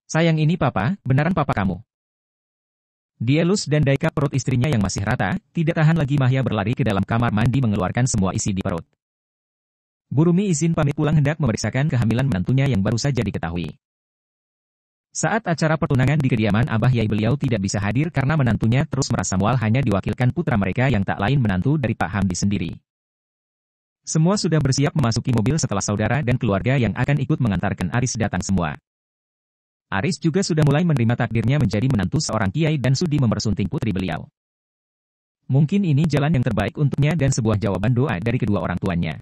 Sayang ini papa, beneran papa kamu. Dia elus dan daika perut istrinya yang masih rata, tidak tahan lagi Mahya berlari ke dalam kamar mandi mengeluarkan semua isi di perut. Burumi izin pamit pulang hendak memeriksakan kehamilan menantunya yang baru saja diketahui. Saat acara pertunangan di kediaman Abah Yai beliau tidak bisa hadir karena menantunya terus merasa mual hanya diwakilkan putra mereka yang tak lain menantu dari Pak Hamdi sendiri. Semua sudah bersiap memasuki mobil setelah saudara dan keluarga yang akan ikut mengantarkan Aris datang semua. Aris juga sudah mulai menerima takdirnya menjadi menantu seorang kiai dan sudi mempersunting putri beliau. Mungkin ini jalan yang terbaik untuknya dan sebuah jawaban doa dari kedua orang tuanya.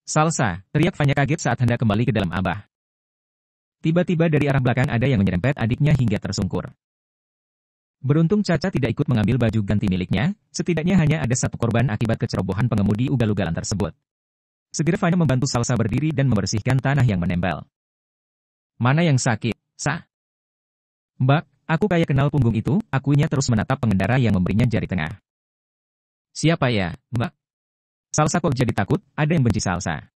Salsa, teriak Fanya kaget saat hendak kembali ke dalam Abah. Tiba-tiba dari arah belakang ada yang menyerempet adiknya hingga tersungkur. Beruntung Caca tidak ikut mengambil baju ganti miliknya, setidaknya hanya ada satu korban akibat kecerobohan pengemudi ugal-ugalan tersebut. Segera Fanya membantu Salsa berdiri dan membersihkan tanah yang menempel. Mana yang sakit, Sa? Mbak, aku kayak kenal punggung itu, akunya terus menatap pengendara yang memberinya jari tengah. Siapa ya, Mbak? Salsa kok jadi takut, ada yang benci Salsa.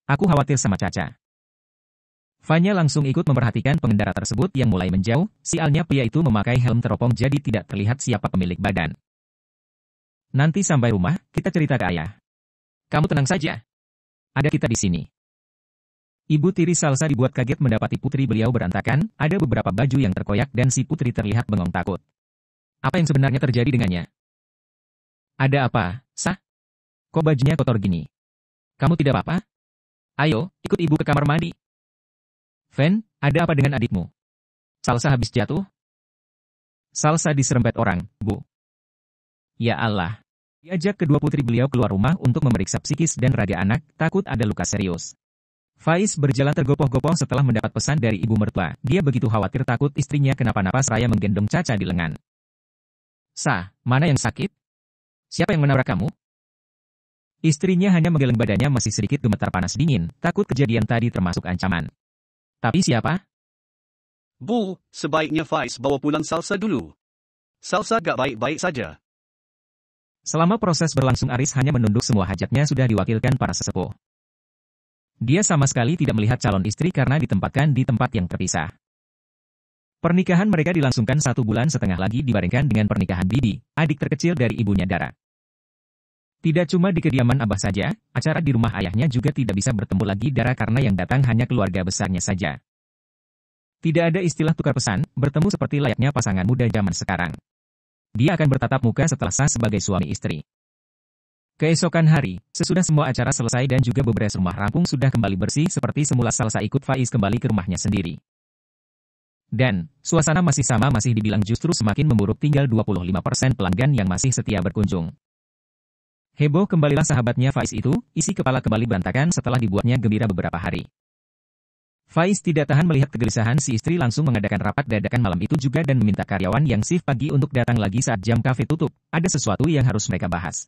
Aku khawatir sama Caca. Fanya langsung ikut memperhatikan pengendara tersebut yang mulai menjauh, sialnya pria itu memakai helm teropong jadi tidak terlihat siapa pemilik badan. Nanti sampai rumah, kita cerita ke ayah. Kamu tenang saja. Ada kita di sini. Ibu tiri Salsa dibuat kaget mendapati putri beliau berantakan, ada beberapa baju yang terkoyak dan si putri terlihat bengong takut. Apa yang sebenarnya terjadi dengannya? Ada apa, Sa? Kok bajunya kotor gini? Kamu tidak apa-apa? Ayo, ikut ibu ke kamar mandi. Fen, ada apa dengan adikmu? Salsa habis jatuh? Salsa diserempet orang, Bu. Ya Allah. Diajak kedua putri beliau keluar rumah untuk memeriksa psikis dan raga anak, takut ada luka serius. Faiz berjalan tergopoh-gopoh setelah mendapat pesan dari ibu mertua. Dia begitu khawatir takut istrinya kenapa-napa seraya menggendong Caca di lengan. Sa, mana yang sakit? Siapa yang menabrak kamu? Istrinya hanya menggeleng badannya masih sedikit gemetar panas dingin, takut kejadian tadi termasuk ancaman. Tapi siapa? Bu, sebaiknya Faiz bawa pulang Salsa dulu. Salsa gak baik-baik saja. Selama proses berlangsung Aris hanya menunduk semua hajatnya sudah diwakilkan para sesepuh. Dia sama sekali tidak melihat calon istri karena ditempatkan di tempat yang terpisah. Pernikahan mereka dilangsungkan 1 bulan setengah lagi dibarengkan dengan pernikahan Bibi, adik terkecil dari ibunya Dara. Tidak cuma di kediaman Abah saja, acara di rumah ayahnya juga tidak bisa bertemu lagi Dara karena yang datang hanya keluarga besarnya saja. Tidak ada istilah tukar pesan, bertemu seperti layaknya pasangan muda zaman sekarang. Dia akan bertatap muka setelah sah sebagai suami istri. Keesokan hari, sesudah semua acara selesai dan juga beberes rumah rampung sudah kembali bersih seperti semula Salsa ikut Faiz kembali ke rumahnya sendiri. Dan, suasana masih sama masih dibilang justru semakin memburuk tinggal 25% pelanggan yang masih setia berkunjung. Heboh kembalilah sahabatnya Faiz itu, isi kepala kembali berantakan setelah dibuatnya gembira beberapa hari. Faiz tidak tahan melihat kegelisahan si istri langsung mengadakan rapat dadakan malam itu juga dan meminta karyawan yang shift pagi untuk datang lagi saat jam kafe tutup, ada sesuatu yang harus mereka bahas.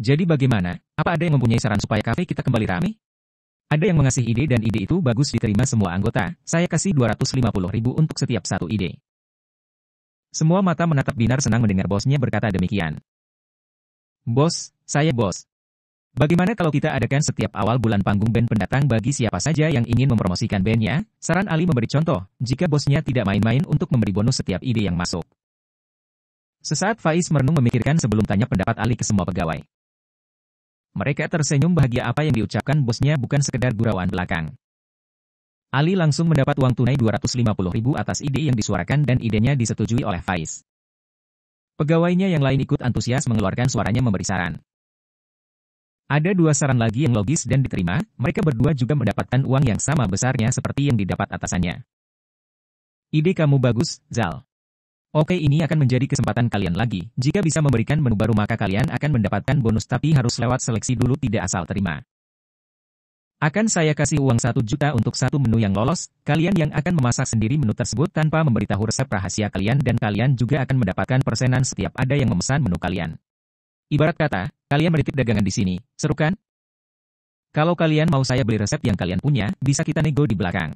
Jadi bagaimana, apa ada yang mempunyai saran supaya kafe kita kembali ramai? Ada yang mengasih ide dan ide itu bagus diterima semua anggota, saya kasih 250.000 untuk setiap satu ide. Semua mata menatap Binar senang mendengar bosnya berkata demikian. Bos, saya bos. Bagaimana kalau kita adakan setiap awal bulan panggung band pendatang bagi siapa saja yang ingin mempromosikan bandnya? Saran Ali memberi contoh, jika bosnya tidak main-main untuk memberi bonus setiap ide yang masuk. Sesaat Faiz merenung memikirkan sebelum tanya pendapat Ali ke semua pegawai. Mereka tersenyum bahagia apa yang diucapkan bosnya bukan sekedar gurauan belakang. Ali langsung mendapat uang tunai 250.000 atas ide yang disuarakan dan idenya disetujui oleh Faiz. Pegawainya yang lain ikut antusias mengeluarkan suaranya memberi saran. Ada 2 saran lagi yang logis dan diterima, mereka berdua juga mendapatkan uang yang sama besarnya seperti yang didapat atasannya. Ide kamu bagus, Zal. Oke, ini akan menjadi kesempatan kalian lagi, jika bisa memberikan menu baru maka kalian akan mendapatkan bonus tapi harus lewat seleksi dulu tidak asal terima. Akan saya kasih uang 1 juta untuk satu menu yang lolos, kalian yang akan memasak sendiri menu tersebut tanpa memberitahu resep rahasia kalian dan kalian juga akan mendapatkan persenan setiap ada yang memesan menu kalian. Ibarat kata, kalian menitip dagangan di sini, seru kan? Kalau kalian mau saya beli resep yang kalian punya, bisa kita nego di belakang.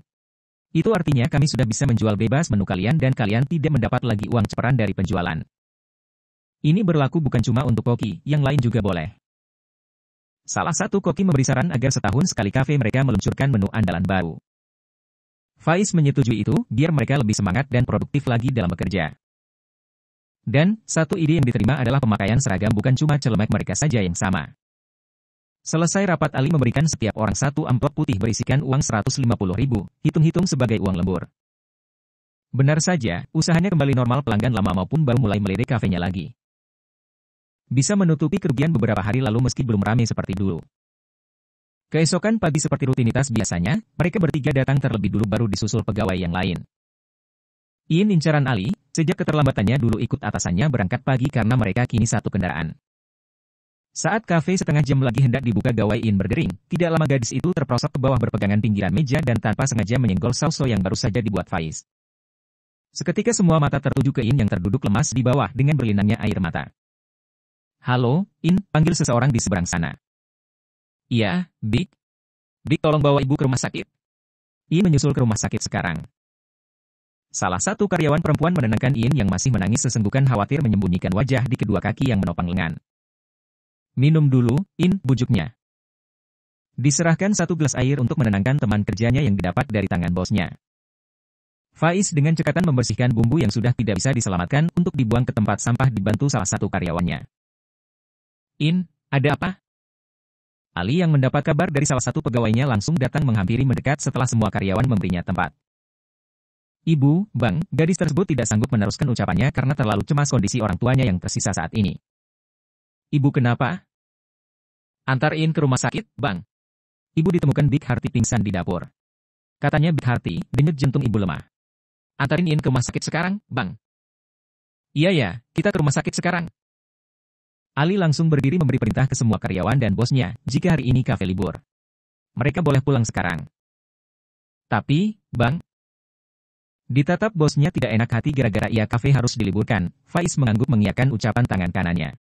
Itu artinya kami sudah bisa menjual bebas menu kalian dan kalian tidak mendapat lagi uang ceperan dari penjualan. Ini berlaku bukan cuma untuk koki, yang lain juga boleh. Salah satu koki memberi saran agar setahun sekali kafe mereka meluncurkan menu andalan baru. Faiz menyetujui itu, biar mereka lebih semangat dan produktif lagi dalam bekerja. Dan, satu ide yang diterima adalah pemakaian seragam bukan cuma celemek mereka saja yang sama. Selesai rapat Ali memberikan setiap orang satu amplop putih berisikan uang 150.000, hitung-hitung sebagai uang lembur. Benar saja, usahanya kembali normal, pelanggan lama maupun baru mulai melirik kafenya lagi. Bisa menutupi kerugian beberapa hari lalu meski belum ramai seperti dulu. Keesokan pagi seperti rutinitas biasanya, mereka bertiga datang terlebih dulu baru disusul pegawai yang lain. Iin incaran Ali, sejak keterlambatannya dulu ikut atasannya berangkat pagi karena mereka kini satu kendaraan. Saat kafe setengah jam lagi hendak dibuka gawai Iin berdering, tidak lama gadis itu terperosok ke bawah berpegangan pinggiran meja dan tanpa sengaja menyenggol sauso yang baru saja dibuat Faiz. Seketika semua mata tertuju ke Iin yang terduduk lemas di bawah dengan berlinangnya air mata. Halo, In, panggil seseorang di seberang sana. Iya, Big. Big, tolong bawa ibu ke rumah sakit. In menyusul ke rumah sakit sekarang. Salah satu karyawan perempuan menenangkan In yang masih menangis sesenggukan khawatir menyembunyikan wajah di kedua kaki yang menopang lengan. Minum dulu, In, bujuknya. Diserahkan satu gelas air untuk menenangkan teman kerjanya yang didapat dari tangan bosnya. Faiz dengan cekatan membersihkan bumbu yang sudah tidak bisa diselamatkan untuk dibuang ke tempat sampah dibantu salah satu karyawannya. In, ada apa? Ali yang mendapat kabar dari salah satu pegawainya langsung datang menghampiri mendekat setelah semua karyawan memberinya tempat. Ibu, Bang, gadis tersebut tidak sanggup meneruskan ucapannya karena terlalu cemas kondisi orang tuanya yang tersisa saat ini. Ibu kenapa? Antar In ke rumah sakit, Bang. Ibu ditemukan Big Harti pingsan di dapur. Katanya Big Harti, denyut jantung ibu lemah. Antarin In ke rumah sakit sekarang, Bang. Iya ya, kita ke rumah sakit sekarang. Ali langsung berdiri memberi perintah ke semua karyawan dan bosnya, jika hari ini kafe libur. Mereka boleh pulang sekarang. Tapi, Bang. Ditatap bosnya tidak enak hati gara-gara ia kafe harus diliburkan, Faiz mengangguk mengiyakan ucapan tangan kanannya.